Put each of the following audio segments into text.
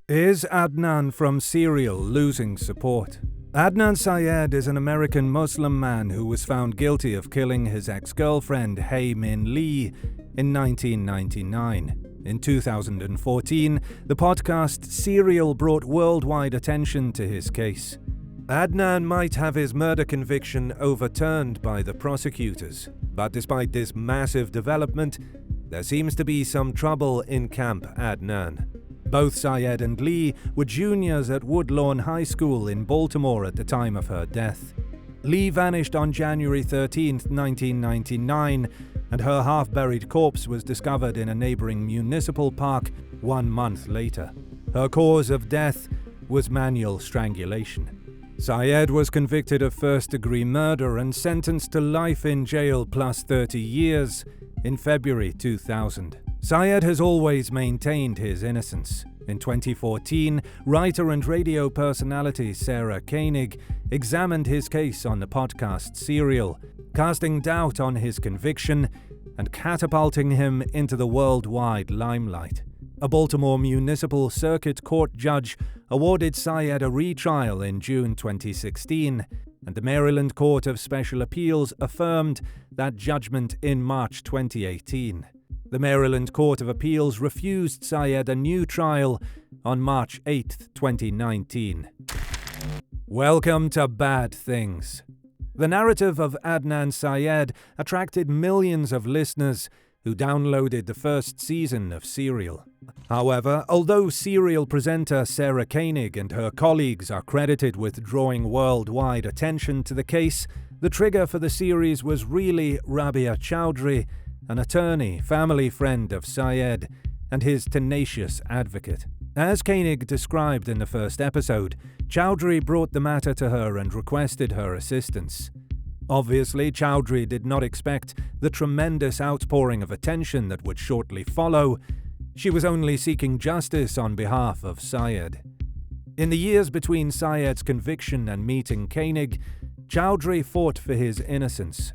Is Adnan from Serial losing support? Adnan Syed is an American Muslim man who was found guilty of killing his ex-girlfriend Hae Min Lee in 1999. In 2014, the podcast Serial brought worldwide attention to his case. Adnan might have his murder conviction overturned by the prosecutors, but despite this massive development, there seems to be some trouble in Camp Adnan. Both Syed and Lee were juniors at Woodlawn High School in Baltimore at the time of her death. Lee vanished on January 13, 1999, and her half-buried corpse was discovered in a neighboring municipal park 1 month later. Her cause of death was manual strangulation. Syed was convicted of first-degree murder and sentenced to life in jail plus 30 years in February 2000. Syed has always maintained his innocence. In 2014, writer and radio personality Sarah Koenig examined his case on the podcast Serial, casting doubt on his conviction and catapulting him into the worldwide limelight. A Baltimore Municipal Circuit Court judge awarded Syed a retrial in June 2016, and the Maryland Court of Special Appeals affirmed that judgment in March 2018. The Maryland Court of Appeals refused Syed a new trial on March 8, 2019. Welcome to Bad Things. The narrative of Adnan Syed attracted millions of listeners who downloaded the first season of Serial. However, although Serial presenter Sarah Koenig and her colleagues are credited with drawing worldwide attention to the case, the trigger for the series was really Rabia Chaudry, an attorney, family friend of Syed, and his tenacious advocate. As Koenig described in the first episode, Chaudry brought the matter to her and requested her assistance. Obviously, Chaudry did not expect the tremendous outpouring of attention that would shortly follow. She was only seeking justice on behalf of Syed. In the years between Syed's conviction and meeting Koenig, Chaudry fought for his innocence.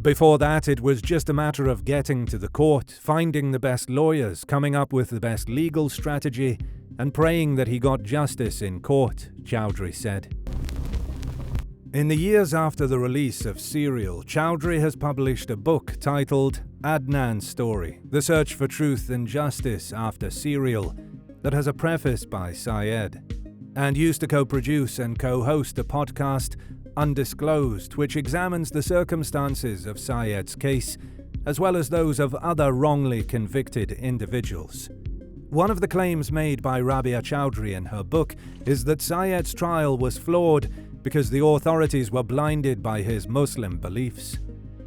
Before that, it was just a matter of getting to the court, finding the best lawyers, coming up with the best legal strategy, and praying that he got justice in court, Chaudry said. In the years after the release of Serial, Chaudry has published a book titled Adnan's Story: The Search for Truth and Justice After Serial, that has a preface by Syed, and used to co-produce and co-host a podcast, Undisclosed, which examines the circumstances of Syed's case, as well as those of other wrongly convicted individuals. One of the claims made by Rabia Chaudry in her book is that Syed's trial was flawed because the authorities were blinded by his Muslim beliefs.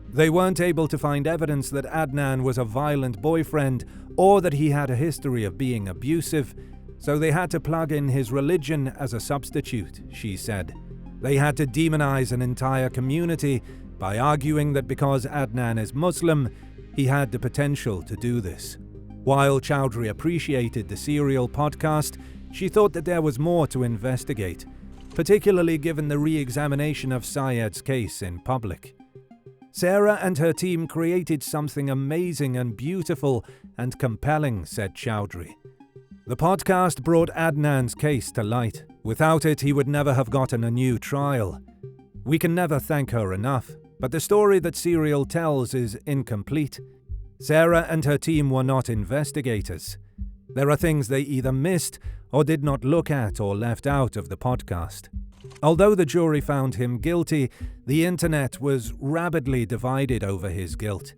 They weren't able to find evidence that Adnan was a violent boyfriend or that he had a history of being abusive, so they had to plug in his religion as a substitute, she said. They had to demonize an entire community by arguing that because Adnan is Muslim, he had the potential to do this. While Chaudry appreciated the Serial podcast, she thought that there was more to investigate, particularly given the re-examination of Syed's case in public. Sarah and her team created something amazing and beautiful and compelling, said Chaudry. The podcast brought Adnan's case to light. Without it, he would never have gotten a new trial. We can never thank her enough, but the story that Serial tells is incomplete. Sarah and her team were not investigators. There are things they either missed or did not look at or left out of the podcast. Although the jury found him guilty, the internet was rabidly divided over his guilt.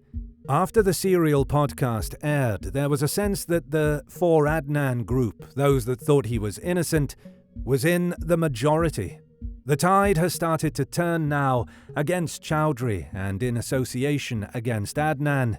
After the Serial podcast aired, there was a sense that the For Adnan group, those that thought he was innocent, was in the majority. The tide has started to turn now against Chaudry and in association against Adnan.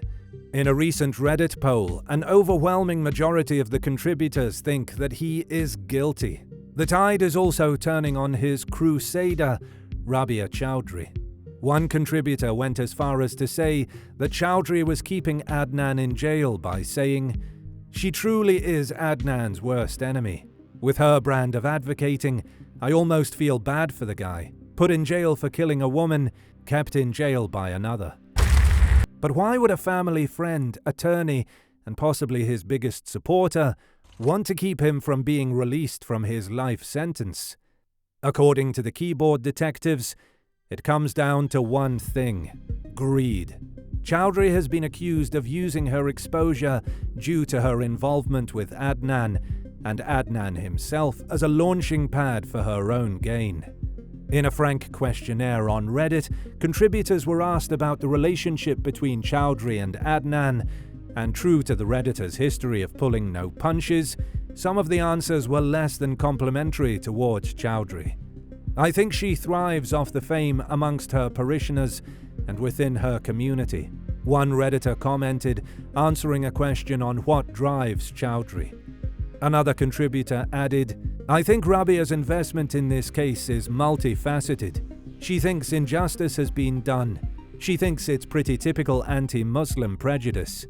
In a recent Reddit poll, an overwhelming majority of the contributors think that he is guilty. The tide is also turning on his crusader, Rabia Chaudry. One contributor went as far as to say that Chaudry was keeping Adnan in jail by saying, "She truly is Adnan's worst enemy. With her brand of advocating, I almost feel bad for the guy. Put in jail for killing a woman, kept in jail by another." But why would a family friend, attorney, and possibly his biggest supporter want to keep him from being released from his life sentence. According to the keyboard detectives, it comes down to one thing: greed. Chaudry has been accused of using her exposure due to her involvement with Adnan and Adnan himself as a launching pad for her own gain. In a frank questionnaire on Reddit, contributors were asked about the relationship between Chaudry and Adnan, and true to the Redditors' history of pulling no punches, some of the answers were less than complimentary towards Chaudry. I think she thrives off the fame amongst her parishioners and within her community. One Redditor commented, answering a question on what drives Chaudry. Another contributor added, "I think Rabia's investment in this case is multifaceted. She thinks injustice has been done. She thinks it's pretty typical anti-Muslim prejudice.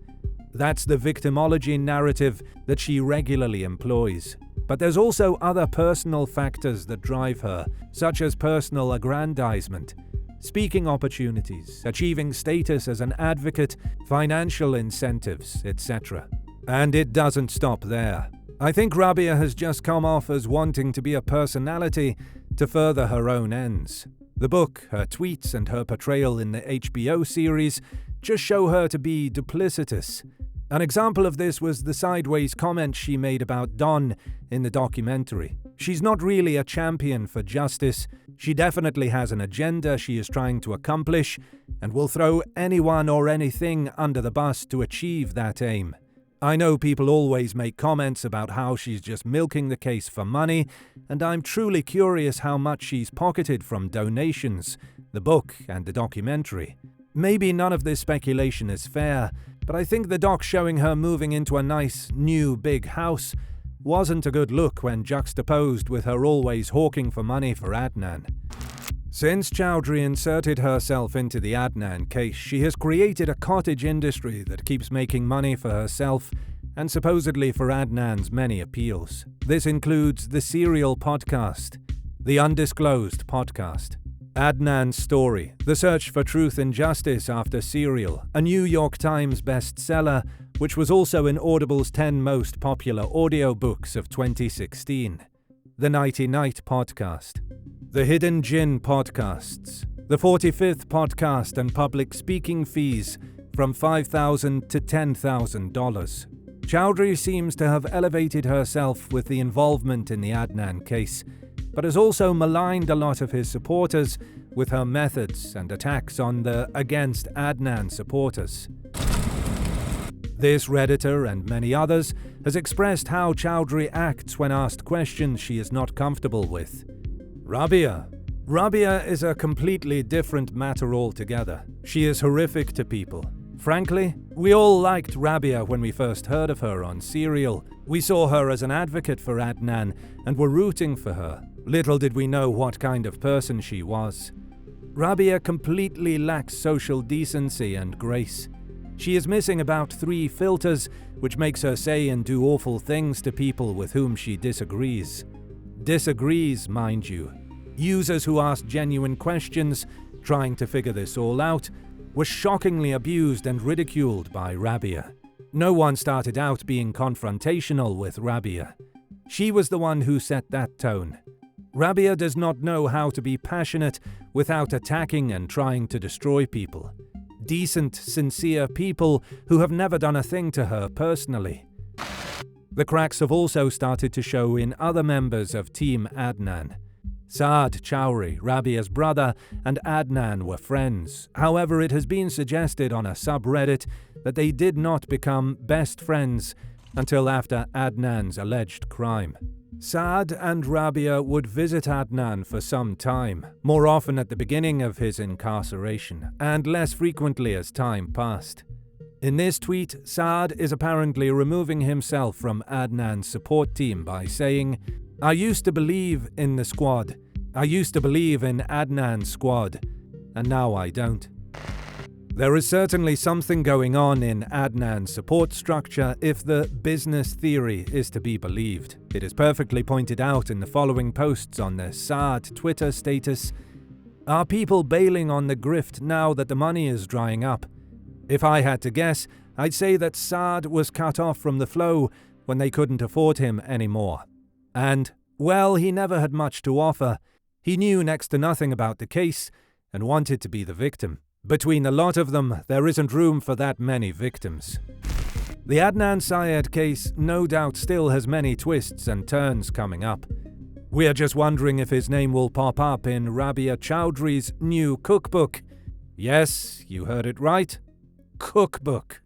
That's the victimology narrative that she regularly employs. But there's also other personal factors that drive her, such as personal aggrandizement, speaking opportunities, achieving status as an advocate, financial incentives, etc. And it doesn't stop there. I think Rabia has just come off as wanting to be a personality to further her own ends. The book, her tweets, and her portrayal in the HBO series just show her to be duplicitous. An example of this was the sideways comment she made about Don in the documentary. She's not really a champion for justice. She definitely has an agenda she is trying to accomplish and will throw anyone or anything under the bus to achieve that aim. I know people always make comments about how she's just milking the case for money, and I'm truly curious how much she's pocketed from donations, the book, and the documentary. Maybe none of this speculation is fair, but I think the doc showing her moving into a nice, new, big house wasn't a good look when juxtaposed with her always hawking for money for Adnan. Since Chaudry inserted herself into the Adnan case, she has created a cottage industry that keeps making money for herself and supposedly for Adnan's many appeals. This includes the Serial podcast, the Undisclosed podcast, Adnan's Story, The Search for Truth and Justice After Serial, a New York Times bestseller, which was also in Audible's 10 most popular audiobooks of 2016, the Nighty Night podcast, the Hidden Djinn podcasts, the 45th podcast and public speaking fees from $5,000 to $10,000. Chaudry seems to have elevated herself with the involvement in the Adnan case, but has also maligned a lot of his supporters with her methods and attacks on the Against Adnan supporters. This Redditor and many others has expressed how Chaudry acts when asked questions she is not comfortable with. Rabia is a completely different matter altogether. She is horrific to people. Frankly, we all liked Rabia when we first heard of her on Serial. We saw her as an advocate for Adnan and were rooting for her. Little did we know what kind of person she was. Rabia completely lacks social decency and grace. She is missing about 3 filters, which makes her say and do awful things to people with whom she disagrees. Disagrees, mind you. Users who asked genuine questions, trying to figure this all out, were shockingly abused and ridiculed by Rabia. No one started out being confrontational with Rabia. She was the one who set that tone. Rabia does not know how to be passionate without attacking and trying to destroy people. Decent, sincere people who have never done a thing to her personally. The cracks have also started to show in other members of Team Adnan. Saad Chaudry, Rabia's brother, and Adnan were friends. However, it has been suggested on a subreddit that they did not become best friends until after Adnan's alleged crime. Saad and Rabia would visit Adnan for some time, more often at the beginning of his incarceration, and less frequently as time passed. In this tweet, Saad is apparently removing himself from Adnan's support team by saying, "I used to believe in the squad. I used to believe in Adnan's squad, and now I don't." There is certainly something going on in Adnan's support structure if the business theory is to be believed. It is perfectly pointed out in the following posts on the Saad Twitter status. Are people bailing on the grift now that the money is drying up? If I had to guess, I'd say that Saad was cut off from the flow when they couldn't afford him anymore. And, well, he never had much to offer. He knew next to nothing about the case and wanted to be the victim. Between a lot of them, there isn't room for that many victims. The Adnan Syed case no doubt still has many twists and turns coming up. We're just wondering if his name will pop up in Rabia Chaudry's new cookbook. Yes, you heard it right. Cookbook.